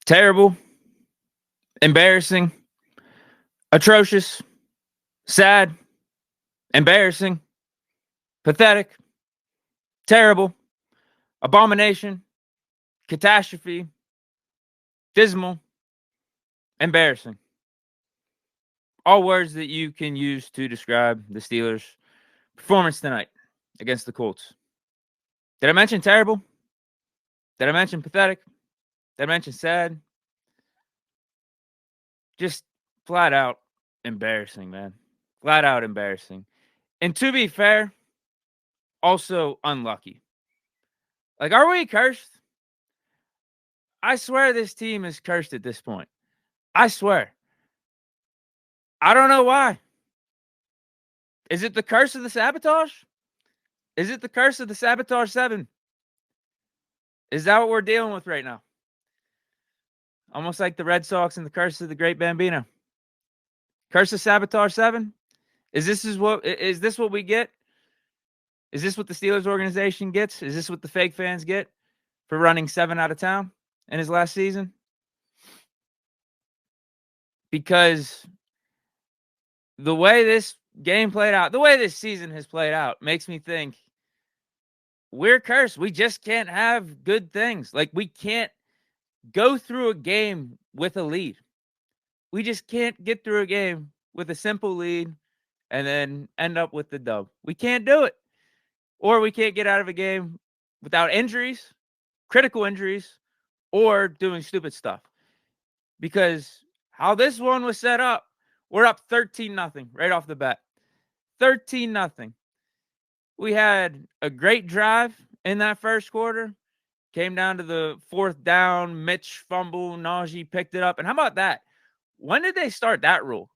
Terrible, embarrassing, atrocious, sad, embarrassing, pathetic, terrible, abomination, catastrophe, dismal, embarrassing. All words that you can use to describe the Steelers' performance tonight against the Colts. Did I mention terrible? Did I mention pathetic? Did I mention sad? Just flat out embarrassing, man. Flat out embarrassing. And to be fair, also unlucky. Like, are we cursed? I swear this team is cursed at this point. I swear. I don't know why. Is it the curse of the sabotage? Is it the curse of the Sabotage 7? Is that what we're dealing with right now? Almost like the Red Sox and the curse of the Great Bambino. Curse of Sabotage 7? Is this what we get? Is this what the Steelers organization gets? Is this what the fake fans get for running 7 out of town in his last season? Because the way this game played out, the way this season has played out, makes me think we're cursed. We just can't have good things. Like, we can't go through a game with a lead. We just can't get through a game with a simple lead and then end up with the dub. We can't do it. Or we can't get out of a game without injuries, critical injuries, or doing stupid stuff. Because how this one was set up, we're up 13-0 right off the bat. 13-0. We had a great drive in that first quarter. Came down to the 4th down, Mitch fumble, Najee picked it up. And how about that? When did they start that rule?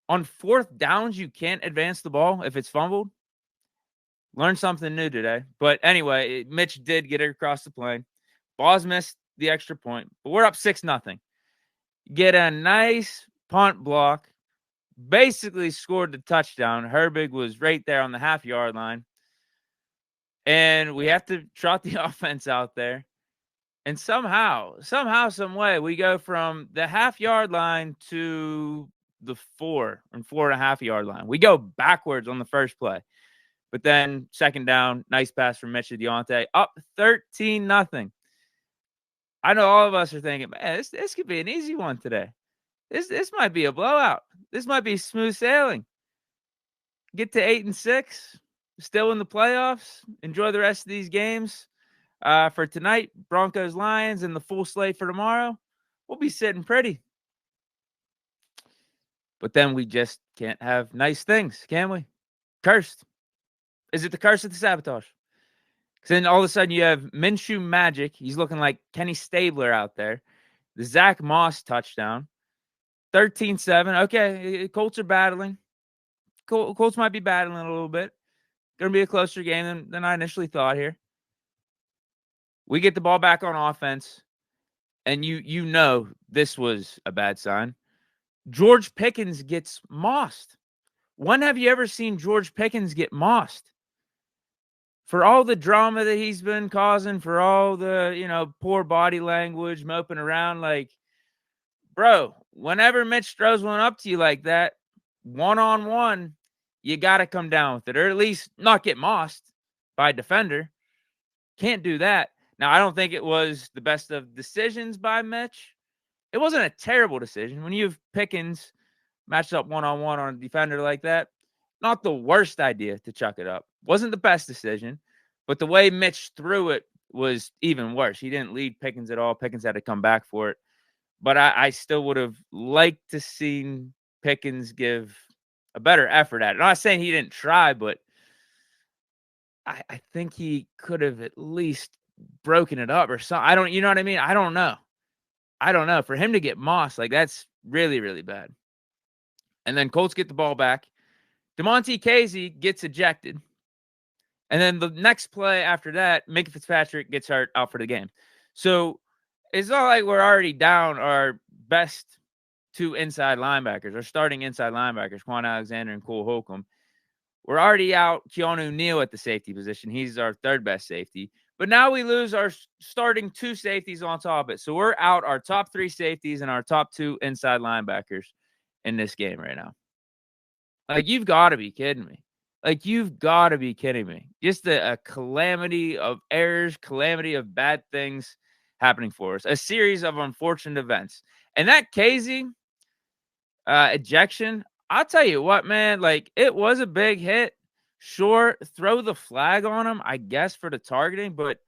On 4th downs, you can't advance the ball if it's fumbled? Learned something new today. But anyway, Mitch did get it across the plane. Boz missed the extra point. But we're up 6-0. Get a nice punt block. Basically scored the touchdown. Herbig was right there on the half-yard line. And we have to trot the offense out there. And somehow, some way, we go from the half-yard line to the 4 and 4.5-yard line. We go backwards on the first play. But then, second down, nice pass from Mitch to Deontay. Up 13-0. I know all of us are thinking, man, this could be an easy one today. This might be a blowout. This might be smooth sailing. Get to 8-6. Still in the playoffs. Enjoy the rest of these games. For tonight, Broncos, Lions, and the full slate for tomorrow. We'll be sitting pretty. But then we just can't have nice things, can we? Cursed. Is it the curse of the sabotage? Because then all of a sudden you have Minshew magic. He's looking like Kenny Stabler out there. The Zach Moss touchdown. 13-7. Okay, Colts are battling. Colts might be battling a little bit. Going to be a closer game than I initially thought here. We get the ball back on offense, and you know this was a bad sign. George Pickens gets mossed. When have you ever seen George Pickens get mossed? For all the drama that he's been causing, for all the, poor body language, moping around, like, bro, whenever Mitch throws one up to you like that, one-on-one, you got to come down with it, or at least not get mossed by a defender. Can't do that. Now, I don't think it was the best of decisions by Mitch. It wasn't a terrible decision. When you have Pickens matched up one-on-one on a defender like that, not the worst idea to chuck it up. Wasn't the best decision, but the way Mitch threw it was even worse. He didn't lead Pickens at all. Pickens had to come back for it. But I still would have liked to seen Pickens give a better effort at it. I'm not saying he didn't try, but I think he could have at least broken it up or something. You know what I mean? I don't know. For him to get mossed, like, that's really, really bad. And then Colts get the ball back. DeMonte Casey gets ejected. And then the next play after that, Minkah Fitzpatrick gets hurt out for the game. So it's not like we're already down our best 2 inside linebackers, our starting inside linebackers, Quan Alexander and Cole Holcomb. We're already out Keanu Neal at the safety position. He's our 3rd best safety. But now we lose our starting 2 safeties on top of it. So we're out our top 3 safeties and our top 2 inside linebackers in this game right now. Like, you've got to be kidding me. Like, you've got to be kidding me. Just a calamity of errors, calamity of bad things happening for us. A series of unfortunate events. And that Casey ejection, I'll tell you what, man, like, it was a big hit. Sure, throw the flag on him, I guess, for the targeting, but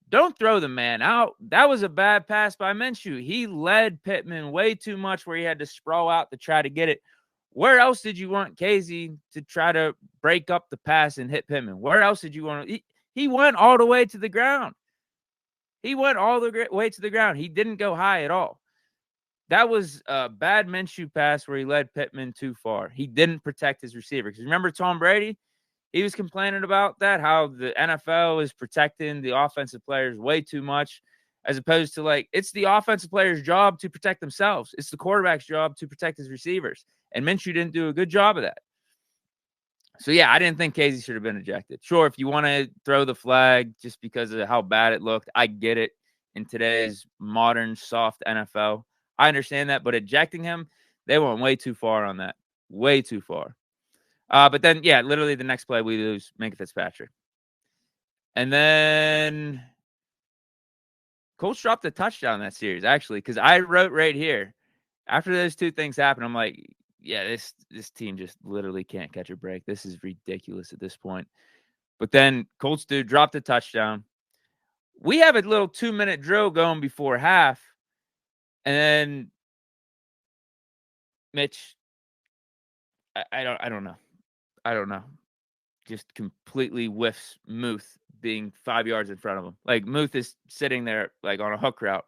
don't throw the man out. That was a bad pass by Minshew. He led Pittman way too much where he had to sprawl out to try to get it. Where else did you want Casey to try to break up the pass and hit Pittman? Where else did you want to? He went all the way to the ground. He went all the way to the ground. He didn't go high at all. That was a bad Minshew pass where he led Pittman too far. He didn't protect his receiver. Because remember Tom Brady? He was complaining about that, how the NFL is protecting the offensive players way too much, as opposed to, like, it's the offensive player's job to protect themselves. It's the quarterback's job to protect his receivers. And Minshew didn't do a good job of that. So, yeah, I didn't think Casey should have been ejected. Sure, if you want to throw the flag just because of how bad it looked, I get it in today's modern, soft NFL. I understand that, but ejecting him, they went way too far on that. Way too far. But then, yeah, literally the next play we lose Minkah Fitzpatrick. And then Colts dropped a touchdown in that series, actually, because I wrote right here, after those 2 things happened, I'm like, yeah, this team just literally can't catch a break. This is ridiculous at this point. But then Colts dropped a touchdown. We have a little 2-minute drill going before half. And then Mitch, I don't know. I don't know. Just completely whiffs Muth being 5 yards in front of him. Like, Muth is sitting there like on a hook route.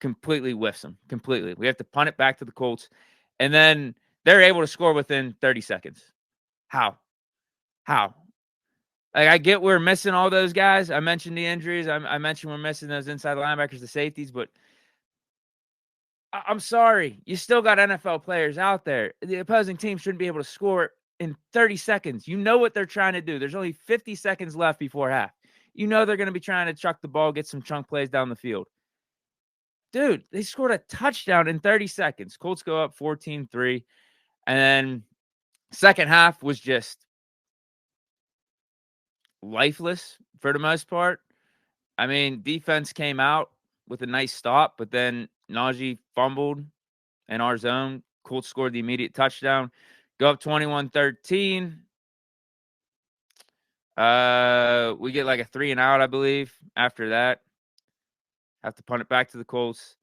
Completely whiffs him. Completely. We have to punt it back to the Colts. And then they're able to score within 30 seconds. How? Like, I get we're missing all those guys. I mentioned the injuries. I mentioned we're missing those inside linebackers, the safeties, but I'm sorry. You still got NFL players out there. The opposing team shouldn't be able to score in 30 seconds. You know what they're trying to do. There's only 50 seconds left before half. You know they're going to be trying to chuck the ball, get some chunk plays down the field. Dude, they scored a touchdown in 30 seconds. Colts go up 14-3. And then second half was just lifeless for the most part. I mean, defense came out with a nice stop, but then Najee fumbled in our zone. Colts scored the immediate touchdown. Go up 21-13. We get like a 3-and-out, I believe, after that. Have to punt it back to the Colts.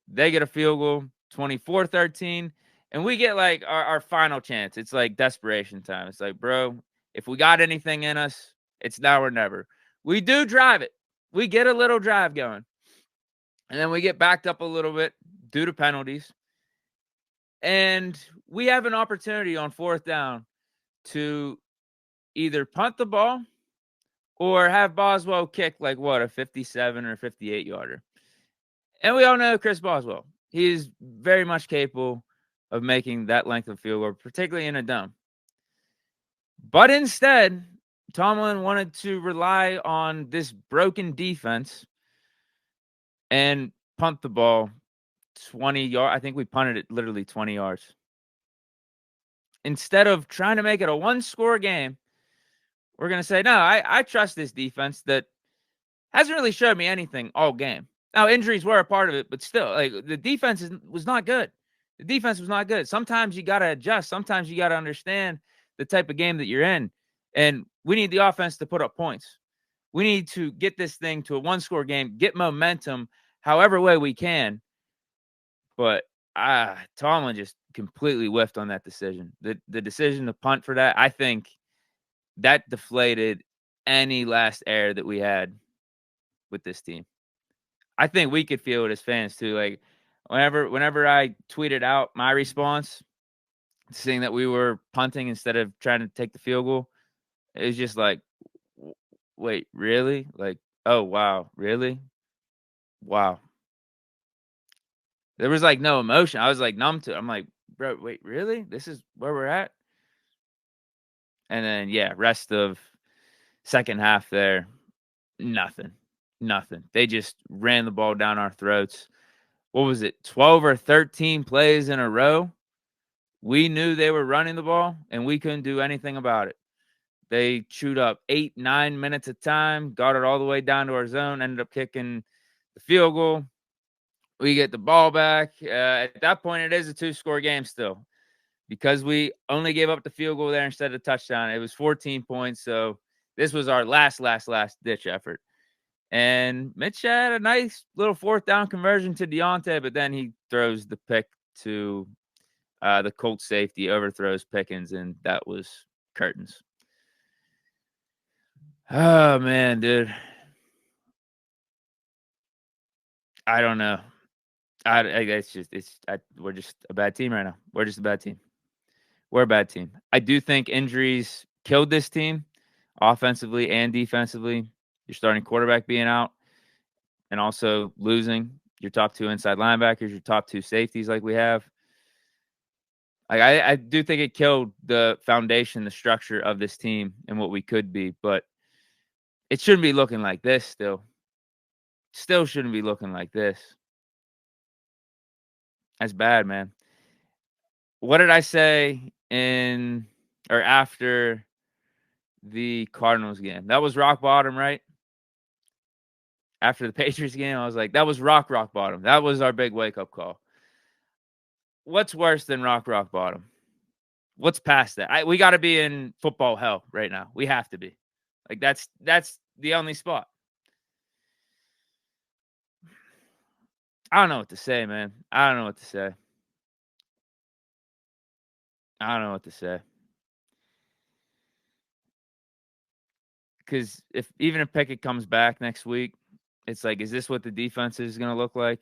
They get a field goal, 24-13. And we get like our final chance. It's like desperation time. It's like, bro, if we got anything in us, it's now or never. We do drive it. We get a little drive going. And then we get backed up a little bit due to penalties. And we have an opportunity on 4th down to either punt the ball or have Boswell kick like what, a 57 or 58 yarder. And we all know Chris Boswell. He is very much capable of making that length of field goal, particularly in a dome. But instead, Tomlin wanted to rely on this broken defense and punt the ball 20 yards. I think we punted it literally 20 yards. Instead of trying to make it a 1-score game, we're going to say, no, I trust this defense that hasn't really showed me anything all game. Now, injuries were a part of it, but still, like, the defense was not good. The defense was not good. Sometimes you got to adjust. Sometimes you got to understand the type of game that you're in. And we need the offense to put up points. We need to get this thing to a 1-score game, get momentum however way we can. But Tomlin just completely whiffed on that decision. The decision to punt for that, I think that deflated any last air that we had with this team. I think we could feel it as fans too. Like, whenever I tweeted out my response, saying that we were punting instead of trying to take the field goal, it was just like, wait, really? Like, oh, wow, really? Wow. There was like no emotion. I was like numb to it. I'm like, bro, wait, really? This is where we're at? And then, yeah, rest of second half there, Nothing. Nothing. They just ran the ball down our throats. What was it? 12 or 13 plays in a row. We knew they were running the ball, and we couldn't do anything about it. They chewed up 8, 9 minutes of time, got it all the way down to our zone, ended up kicking the field goal. We get the ball back. At that point, it is a 2-score game still because we only gave up the field goal there instead of a touchdown. It was 14 points, so this was our last ditch effort. And Mitch had a nice little 4th down conversion to Deontay, but then he throws the pick to the Colts safety, overthrows Pickens, and that was curtains. Oh, man, dude. I don't know. We're just a bad team right now. We're just a bad team. We're a bad team. I do think injuries killed this team offensively and defensively. Your starting quarterback being out and also losing your top 2 inside linebackers, your top 2 safeties like we have. I do think it killed the foundation, the structure of this team and what we could be, but it shouldn't be looking like this still. Still shouldn't be looking like this. That's bad, man. What did I say after the Cardinals game? That was rock bottom, right? After the Patriots game, I was like, that was rock bottom. That was our big wake-up call. What's worse than rock bottom? What's past that? We got to be in football hell right now. We have to be. Like, that's the only spot. I don't know what to say, man. I don't know what to say. Because even if Pickett comes back next week, it's like, is this what the defense is going to look like?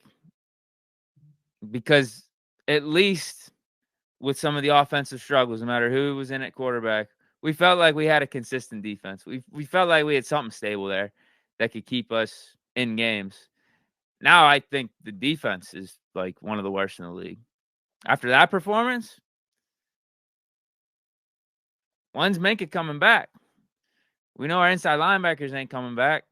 Because at least with some of the offensive struggles, no matter who was in at quarterback, we felt like we had a consistent defense. We felt like we had something stable there that could keep us in games. Now I think the defense is like one of the worst in the league. After that performance, when's Minka coming back? We know our inside linebackers ain't coming back.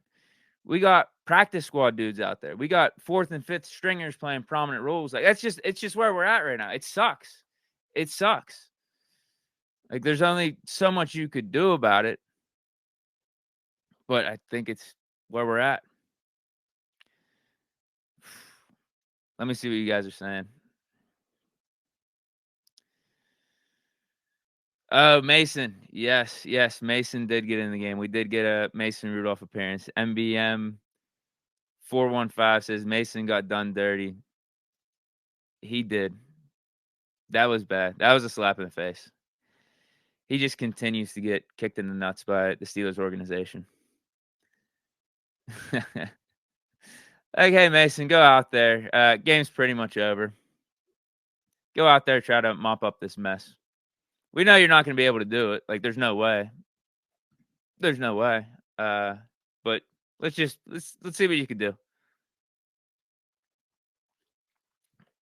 We got practice squad dudes out there. We got 4th and 5th stringers playing prominent roles. Like it's just where we're at right now. It sucks. It sucks. Like there's only so much you could do about it. But I think it's where we're at. Let me see what you guys are saying. Oh, Mason. Yes. Mason did get in the game. We did get a Mason Rudolph appearance. MBM 415 says Mason got done dirty. He did. That was bad. That was a slap in the face. He just continues to get kicked in the nuts by the Steelers organization. Okay, Mason, go out there. Game's pretty much over. Go out there, try to mop up this mess. We know you're not going to be able to do it. Like, there's no way. There's no way. But let's see what you can do.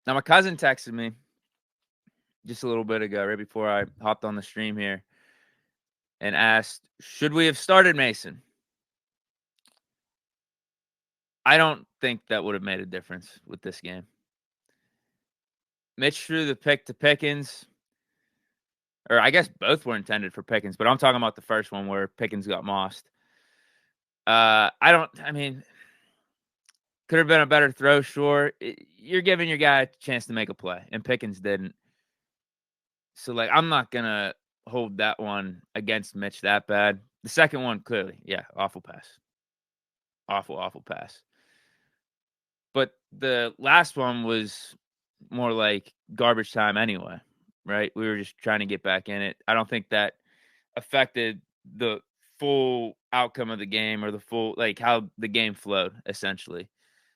Now, my cousin texted me just a little bit ago, right before I hopped on the stream here, and asked, should we have started Mason? I don't think that would have made a difference with this game. Mitch threw the pick to Pickens. Or I guess both were intended for Pickens, but I'm talking about the first one where Pickens got mossed. Could have been a better throw, sure. You're giving your guy a chance to make a play, and Pickens didn't. So, like, I'm not going to hold that one against Mitch that bad. The second one, clearly, yeah, awful pass. Awful pass. But the last one was more like garbage time anyway, right? We were just trying to get back in it. I don't think that affected the full outcome of the game or the full, like, how the game flowed, essentially.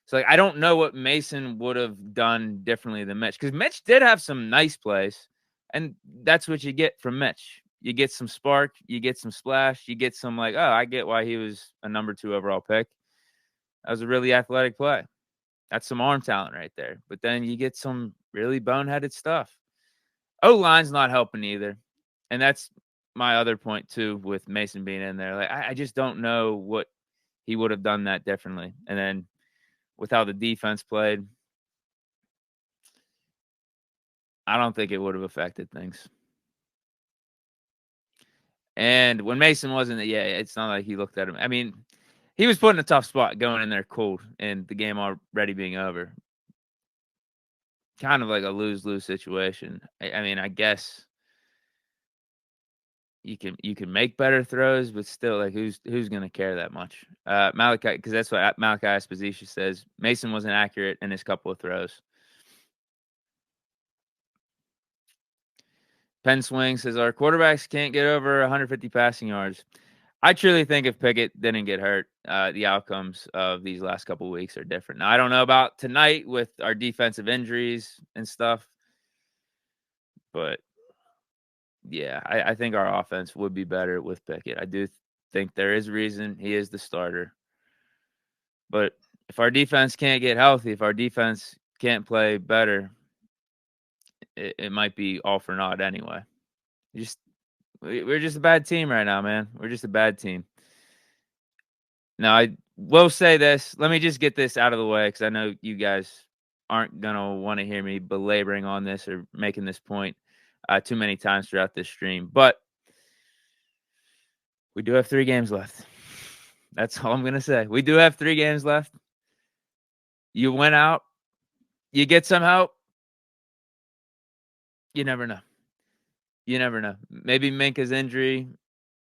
So, like, I don't know what Mason would have done differently than Mitch, because Mitch did have some nice plays, and that's what you get from Mitch. You get some spark, you get some splash, you get some, like, oh, I get why he was a number 2 overall pick. That was a really athletic play. That's some arm talent right there. But then you get some really boneheaded stuff. O-line's not helping either. And that's my other point, too, with Mason being in there. Like, I just don't know what he would have done that differently. And then with how the defense played, I don't think it would have affected things. And when Mason wasn't, it's not like he looked at him. I mean, he was put in a tough spot going in there cold and the game already being over. Kind of like a lose-lose situation. I mean, I guess you can make better throws, but still, like, who's going to care that much? Malachi, because that's what Malachi Esposito says. Mason wasn't accurate in his couple of throws. Penn Swing says, our quarterbacks can't get over 150 passing yards. I truly think if Pickett didn't get hurt, the outcomes of these last couple of weeks are different. Now, I don't know about tonight with our defensive injuries and stuff, but yeah, I think our offense would be better with Pickett. I do think there is a reason he is the starter. But if our defense can't get healthy, if our defense can't play better, it might be all for naught anyway. We're just a bad team right now, man. We're just a bad team. Now, I will say this. Let me just get this out of the way because I know you guys aren't going to want to hear me belaboring on this or making this point too many times throughout this stream. But we do have 3 games left. That's all I'm going to say. We do have 3 games left. You went out. You get some help. You never know. You never know. Maybe Minka's injury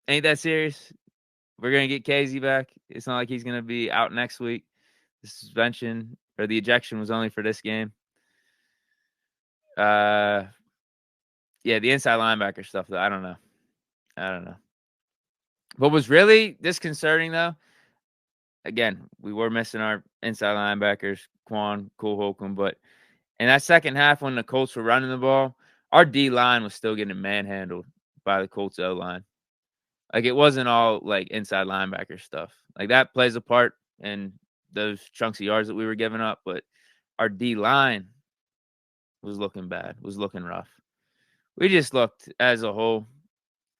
ain't that serious. We're going to get Casey back. It's not like he's going to be out next week. The suspension or the ejection was only for this game. Yeah, the inside linebacker stuff, though, I don't know. What was really disconcerting, though, again, we were missing our inside linebackers, Quan, Cole Holcomb, but in that second half when the Colts were running the ball, our D-line was still getting manhandled by the Colts O-line. Like, it wasn't all, like, inside linebacker stuff. Like, that plays a part in those chunks of yards that we were giving up, but our D-line was looking bad, was looking rough. We just looked, as a whole,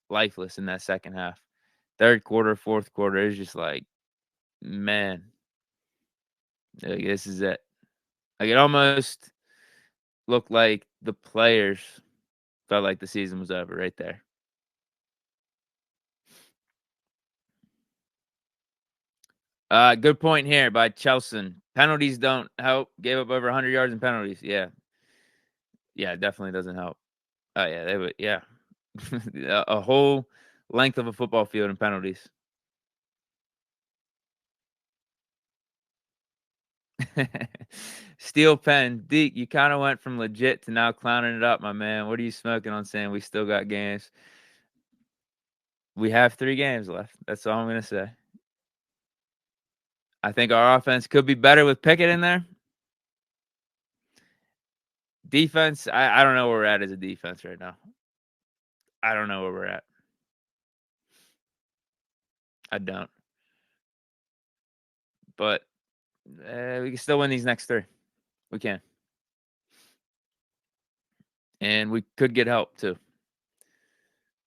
lifeless in that second half. Third quarter, fourth quarter, it was just like, man, like, this is it. Like, it almost looked like the players felt like the season was over right there. Good point here by Chelsea. Penalties don't help. Gave up over 100 yards in penalties. Yeah. Yeah, it definitely doesn't help. Oh, yeah, they would. Yeah. A whole length of a football field in penalties. Steel pen. Deke, you kind of went from legit to now clowning it up, my man. What are you smoking on saying we still got games? We have 3 games left. That's all I'm going to say. I think our offense could be better with Pickett in there. Defense, I don't know where we're at as a defense right now. I don't know where we're at. I don't. But we can still win these next 3. We can. And we could get help, too.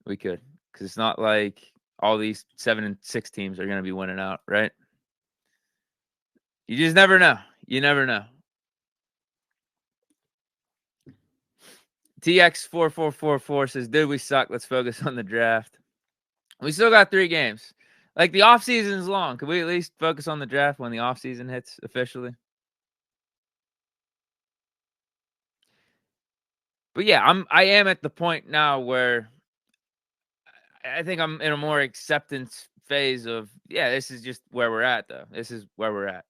We could. Because it's not like all these 7-6 teams are going to be winning out, right? You just never know. You never know. TX4444 says, dude, we suck. Let's focus on the draft. We still got 3 games. Like, the offseason is long. Could we at least focus on the draft when the offseason hits officially? But yeah, I am at the point now where I think I'm in a more acceptance phase of, yeah, this is just where we're at, though. This is where we're at.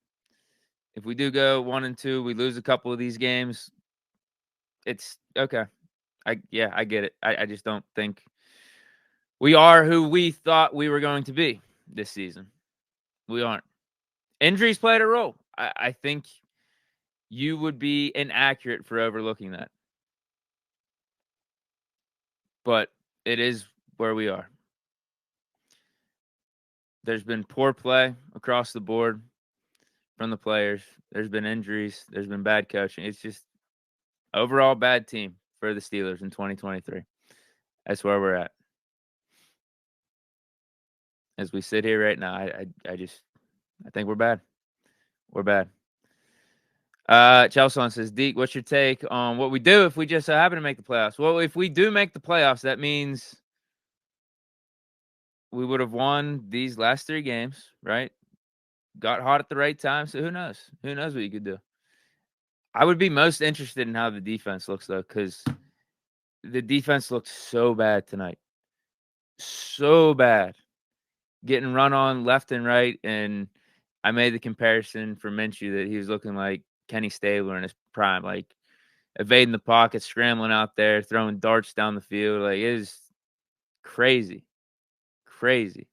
If we do go 1-2, we lose a couple of these games, it's okay. I get it. I just don't think we are who we thought we were going to be this season. We aren't. Injuries played a role. I think you would be inaccurate for overlooking that. But it is where we are. There's been poor play across the board from the players. There's been injuries. There's been bad coaching. It's just overall bad team for the Steelers in 2023. That's where we're at. As we sit here right now, I just I think we're bad. We're bad. Chelsea says, Deke, what's your take on what we do if we just happen to make the playoffs? Well, if we do make the playoffs, that means we would have won these last 3 games, right? Got hot at the right time. So who knows? Who knows what you could do? I would be most interested in how the defense looks, though, because the defense looked so bad tonight. So bad. Getting run on left and right. And I made the comparison for Minshew that he was looking like Kenny Stabler in his prime, like evading the pocket, scrambling out there, throwing darts down the field. Like, it is crazy. Crazy.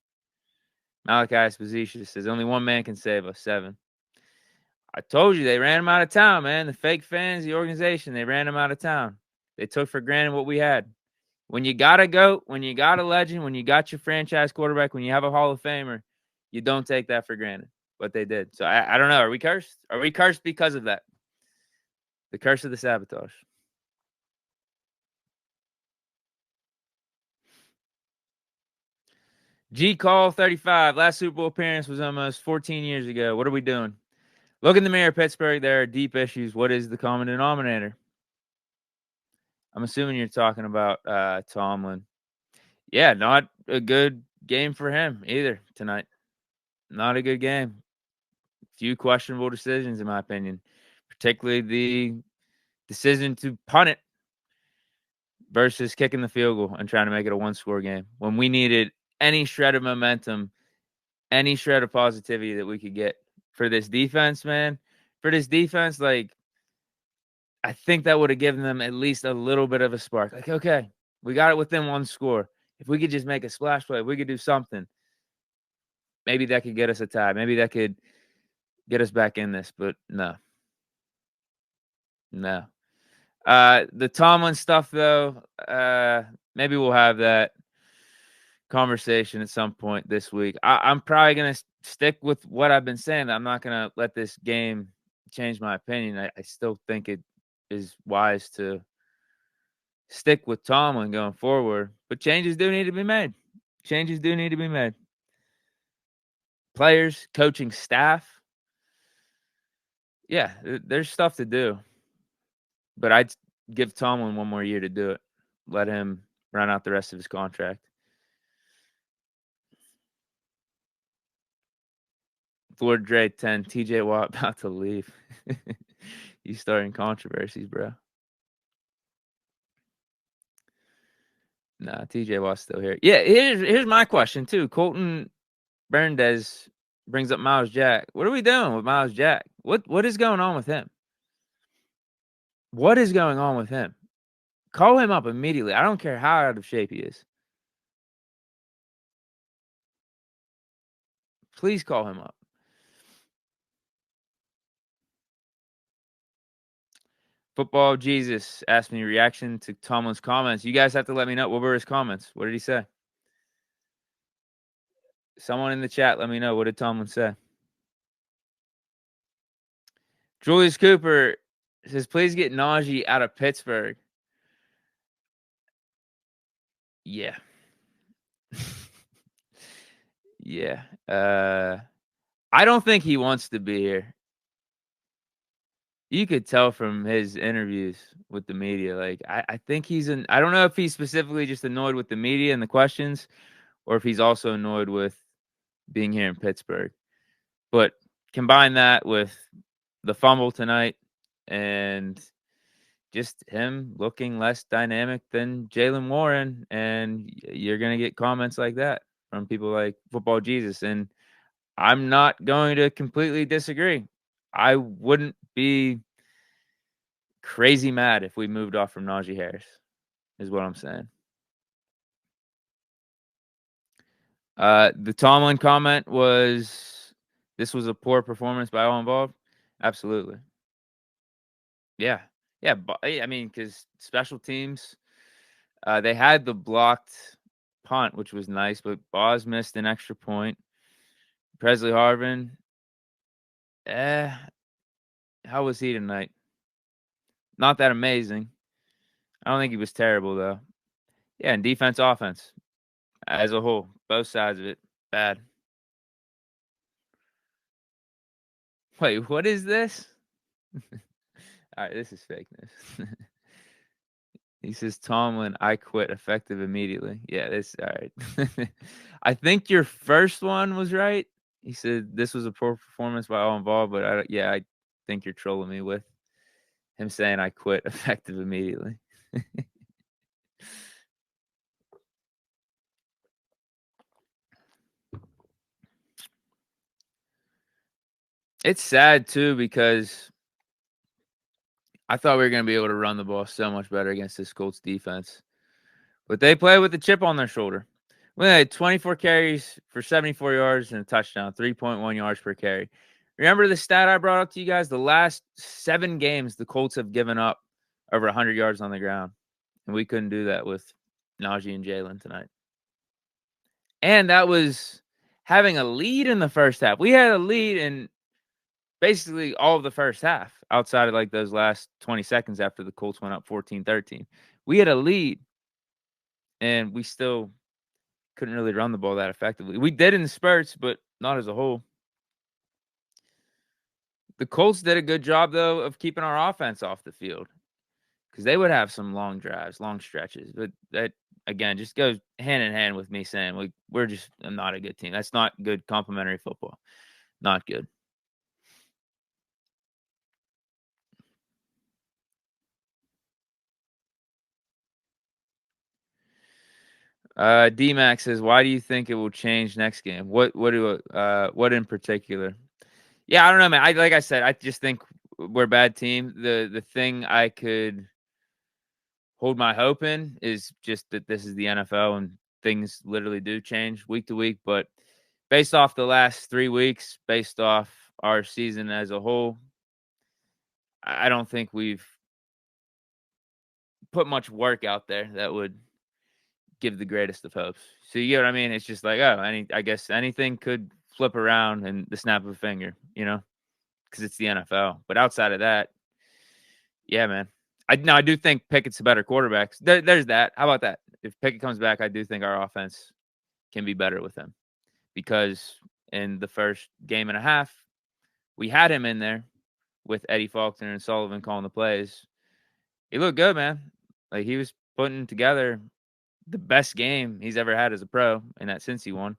Malachi Esposito says, only one man can save us. 7. I told you they ran him out of town, man. The fake fans, the organization, they ran him out of town. They took for granted what we had. When you got a GOAT, when you got a legend, when you got your franchise quarterback, when you have a Hall of Famer, you don't take that for granted. But they did. So I don't know. Are we cursed? Are we cursed because of that? The curse of the sabotage. G Call 35. Last Super Bowl appearance was almost 14 years ago. What are we doing? Look in the mirror, Pittsburgh. There are deep issues. What is the common denominator? I'm assuming you're talking about Tomlin. Yeah, not a good game for him either tonight. Not a good game. Few questionable decisions, in my opinion, particularly the decision to punt it versus kicking the field goal and trying to make it a 1-score game when we needed any shred of momentum, any shred of positivity that we could get for this defense, man. For this defense, like, I think that would have given them at least a little bit of a spark. Like, okay, we got it within 1 score. If we could just make a splash play, if we could do something, maybe that could get us a tie. Maybe that could get us back in this, but no. No. The Tomlin stuff, though, maybe we'll have that conversation at some point this week. I'm probably going to stick with what I've been saying. I'm not going to let this game change my opinion. I still think it is wise to stick with Tomlin going forward, but changes do need to be made. Changes do need to be made. Players, coaching staff. Yeah, there's stuff to do. But I'd give Tomlin 1 more year to do it. Let him run out the rest of his contract. Lord Dre 10, TJ Watt about to leave. You starting controversies, bro. Nah, TJ Watt's still here. Yeah, here's my question too. Colton Berndes brings up Miles Jack. What are we doing with Miles Jack? What is going on with him? What is going on with him? Call him up immediately. I don't care how out of shape he is. Please call him up. Football Jesus asked me reaction to Tomlin's comments. You guys have to let me know. What were his comments? What did he say? Someone in the chat, let me know. What did Tomlin say? Julius Cooper says, please get Najee out of Pittsburgh. Yeah. Yeah. I don't think he wants to be here. You could tell from his interviews with the media. Like, I think I don't know if he's specifically just annoyed with the media and the questions, or if he's also annoyed with being here in Pittsburgh. But combine that with the fumble tonight and just him looking less dynamic than Jaylen Warren, and you're going to get comments like that from people like Football Jesus. And I'm not going to completely disagree. I wouldn't be crazy mad if we moved off from Najee Harris, is what I'm saying. The Tomlin comment was, this was a poor performance by all involved. Absolutely. Yeah. Yeah. I mean, because special teams, they had the blocked punt, which was nice, but Boz missed an extra point. Presley Harvin, how was he tonight? Not that amazing. I don't think he was terrible, though. Yeah, and defense, offense, as a whole, both sides of it, bad. Wait, what is this? All right, this is fake news. He says, Tomlin, I quit effective immediately. Yeah, this, all right. I think your first one was right. He said this was a poor performance by all involved, but I think you're trolling me with him saying I quit effective immediately. It's sad too because I thought we were going to be able to run the ball so much better against this Colts defense. But they play with the chip on their shoulder. We had 24 carries for 74 yards and a touchdown, 3.1 yards per carry. Remember the stat I brought up to you guys? The last 7 games, the Colts have given up over 100 yards on the ground. And we couldn't do that with Najee and Jalen tonight. And that was having a lead in the first half. We had a lead in basically all of the first half outside of like those last 20 seconds after the Colts went up 14-13. We had a lead and we still couldn't really run the ball that effectively. We did in spurts, but not as a whole. The Colts did a good job, though, of keeping our offense off the field because they would have some long drives, long stretches. But that, again, just goes hand in hand with me saying we're just not a good team. That's not good complementary football. Not good. D-Max says, why do you think it will change next game? What in particular? Yeah, I don't know, man. Like I said, I just think we're a bad team. The thing I could hold my hope in is just that this is the NFL and things literally do change week to week. But based off the last 3 weeks, based off our season as a whole, I don't think we've put much work out there that would give the greatest of hopes. So you get what I mean? It's just like, I guess anything could flip around in the snap of a finger, because it's the NFL. But outside of that, yeah, man. I do think Pickett's a better quarterback. There's that. How about that? If Pickett comes back, I do think our offense can be better with him because in the first game and a half, we had him in there with Eddie Faulkner and Sullivan calling the plays. He looked good, man. Like he was putting together the best game he's ever had as a pro, and that since he won.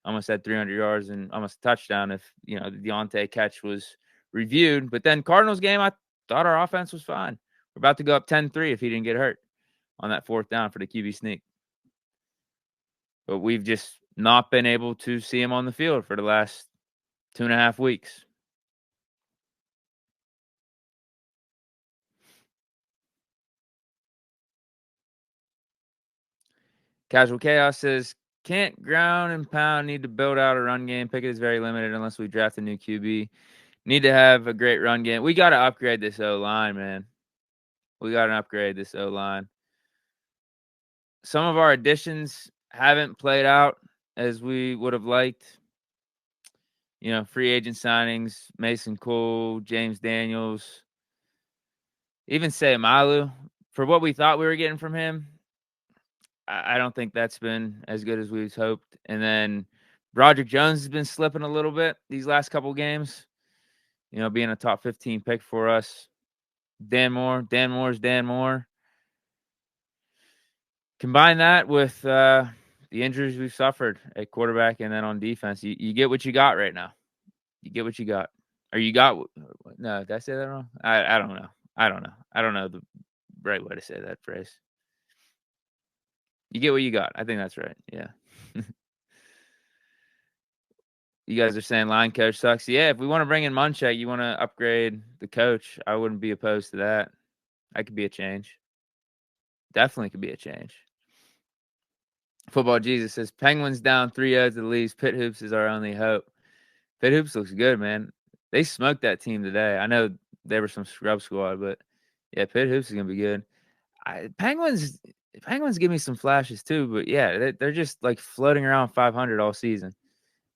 Almost had 300 yards and almost a touchdown if, the Deontay catch was reviewed. But then Cardinals game, I thought our offense was fine. We're about to go up 10-3 if he didn't get hurt on that 4th down for the QB sneak. But we've just not been able to see him on the field for the last 2.5 weeks. Casual Chaos says, can't ground and pound, need to build out a run game. Pickett is very limited unless we draft a new QB. Need to have a great run game. We got to upgrade this O-line, man. We got to upgrade this O-line. Some of our additions haven't played out as we would have liked. Free agent signings, Mason Cole, James Daniels, even Sayamalu. For what we thought we were getting from him, I don't think that's been as good as we hoped. And then Broderick Jones has been slipping a little bit these last couple games, being a top 15 pick for us. Dan Moore's Dan Moore. Combine that with the injuries we've suffered at quarterback and then on defense, you get what you got right now. You get what you got. Or you got – no, did I say that wrong? I don't know. I don't know the right way to say that phrase. You get what you got. I think that's right. Yeah. You guys are saying line coach sucks. Yeah, if we want to bring in Munchak, you want to upgrade the coach, I wouldn't be opposed to that. That could be a change. Definitely could be a change. Football Jesus says, Penguins down 3-0 to the Leafs. Pitt Hoops is our only hope. Pitt Hoops looks good, man. They smoked that team today. I know they were some scrub squad, but yeah, Pitt Hoops is going to be good. Penguins give me some flashes too, but yeah, they're just like floating around 500 all season.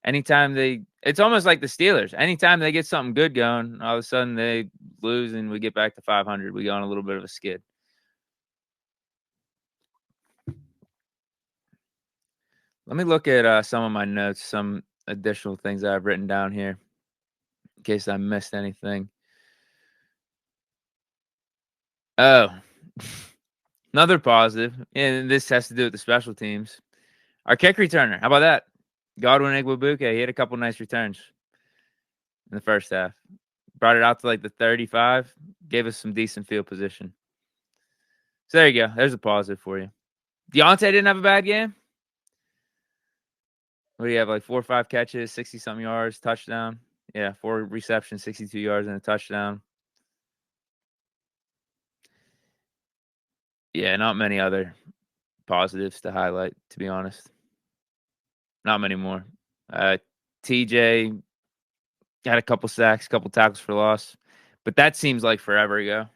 Anytime it's almost like the Steelers. Anytime they get something good going, all of a sudden they lose and we get back to 500. We go on a little bit of a skid. Let me look at some of my notes, some additional things I've written down here. in case I missed anything. Oh, another positive, and this has to do with the special teams. Our kick returner, how about that? Godwin Igwebuike, he had a couple nice returns in the first half. Brought it out to like the 35, gave us some decent field position. So there you go. There's a positive for you. Deontay didn't have a bad game. What do you have, like 4 or 5 catches, 60-something yards, touchdown? Yeah, 4 receptions, 62 yards, and a touchdown. Yeah, not many other positives to highlight, to be honest. Not many more. TJ had a couple sacks, couple tackles for loss, but that seems like forever ago.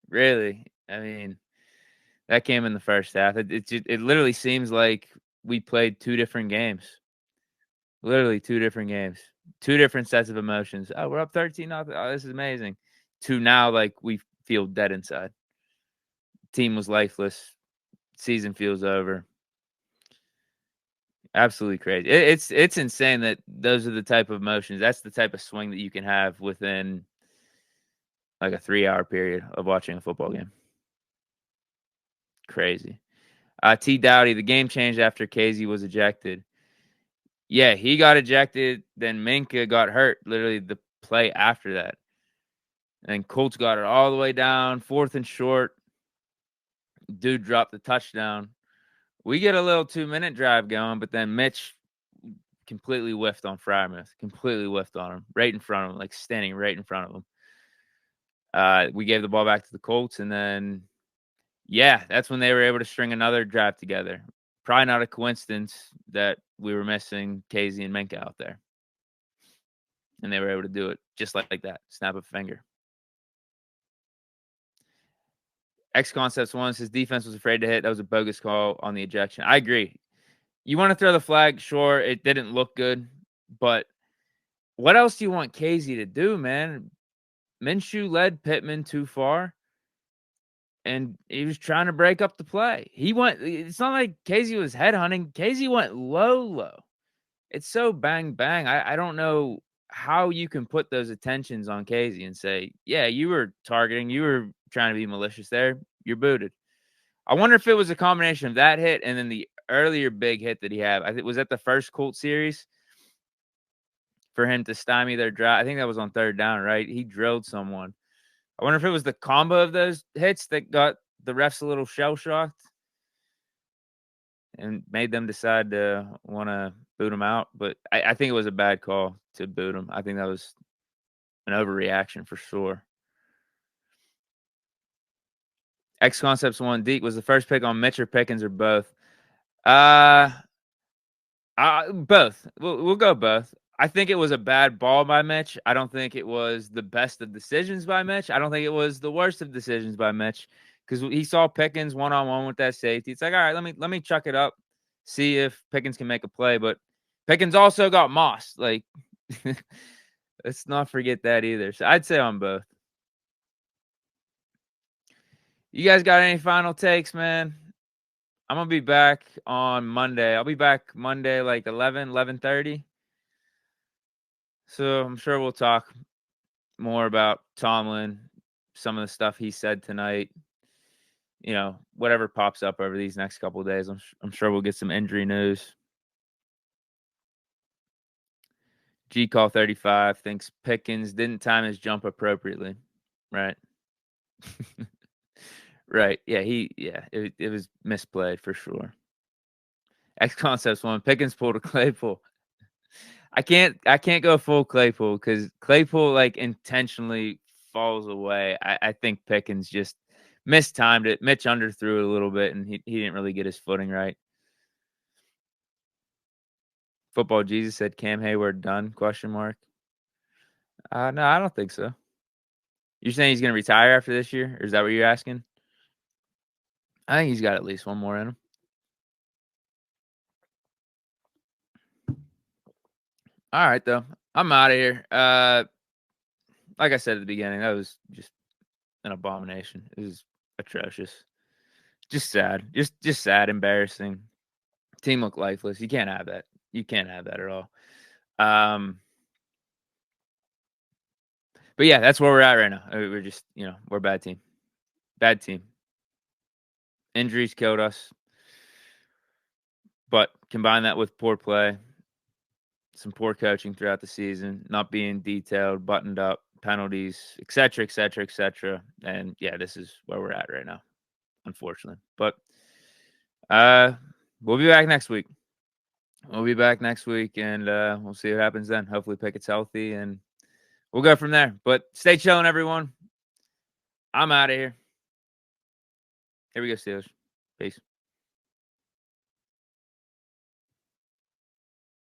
Really, I mean, that came in the first half. It literally seems like we played 2 different games. Literally 2 different games, 2 different sets of emotions. Oh, we're up 13-0. Oh, this is amazing. To now, like, we feel dead inside. Team was lifeless. Season feels over. Absolutely crazy. It's insane that those are the type of emotions. That's the type of swing that you can have within like a 3-hour period of watching a football game. Crazy. T. Dowdy, the game changed after Casey was ejected. Yeah, he got ejected. Then Minka got hurt literally the play after that. And Colts got it all the way down, 4th and short. Dude dropped the touchdown. We get a little 2-minute drive going, but then Mitch completely whiffed on Frymouth. Completely whiffed on him. Right in front of him, like standing right in front of him. We gave the ball back to the Colts, and then, yeah, that's when they were able to string another drive together. Probably not a coincidence that we were missing Casey and Minka out there. And they were able to do it just like that. Snap of a finger. X Concepts 1 says defense was afraid to hit. That was a bogus call on the ejection. I agree. You want to throw the flag? Sure, it didn't look good. But what else do you want Casey to do, man? Minshew led Pittman too far, and he was trying to break up the play. It's not like Casey was headhunting. Casey went low. It's so bang, bang. I don't know how you can put those attentions on Casey and say, yeah, you were targeting. You were trying to be malicious there. You're booted. I wonder if it was a combination of that hit and then the earlier big hit that he had. I think was that the first Colt series for him to stymie their drive. I think that was on 3rd down, right? He drilled someone. I wonder if it was the combo of those hits that got the refs a little shell-shocked and made them decide to want to boot him out. But I think it was a bad call to boot him. I think that was an overreaction for sure. X Concepts 1 Deke was the first pick on Mitch or Pickens or both. Both. We'll go both. I think it was a bad ball by Mitch. I don't think it was the best of decisions by Mitch. I don't think it was the worst of decisions by Mitch because he saw Pickens one-on-one with that safety. It's like, all right, let me chuck it up, see if Pickens can make a play. But Pickens also got mossed. Like, let's not forget that either. So I'd say on both. You guys got any final takes, man? I'm going to be back on Monday. I'll be back Monday like 11:30. So I'm sure we'll talk more about Tomlin, some of the stuff he said tonight. You know, whatever pops up over these next couple of days. I'm sure we'll get some injury news. G Call 35 thinks Pickens didn't time his jump appropriately. Right. Right. Yeah, it was misplayed for sure. X Concepts 1. Pickens pulled a Claypool. I can't go full Claypool because Claypool like intentionally falls away. I think Pickens just mistimed it. Mitch underthrew it a little bit, and he didn't really get his footing right. Football Jesus said Cam Hayward done? Question mark. No, I don't think so. You're saying he's going to retire after this year, or is that what you're asking? I think he's got at least one more in him. All right, though. I'm out of here. Like I said at the beginning, that was just an abomination. It was atrocious. Just sad. Just sad, embarrassing. Team looked lifeless. You can't have that. You can't have that at all. But yeah, that's where we're at right now. We're just, we're a bad team. Bad team. Injuries killed us. But combine that with poor play, some poor coaching throughout the season, not being detailed, buttoned up, penalties, et cetera, et cetera, et cetera. And yeah, this is where we're at right now, unfortunately. But we'll be back next week. We'll be back next week, and we'll see what happens then. Hopefully Pickett's healthy, and we'll go from there. But stay chilling, everyone. I'm out of here. Here we go, Steelers. Peace.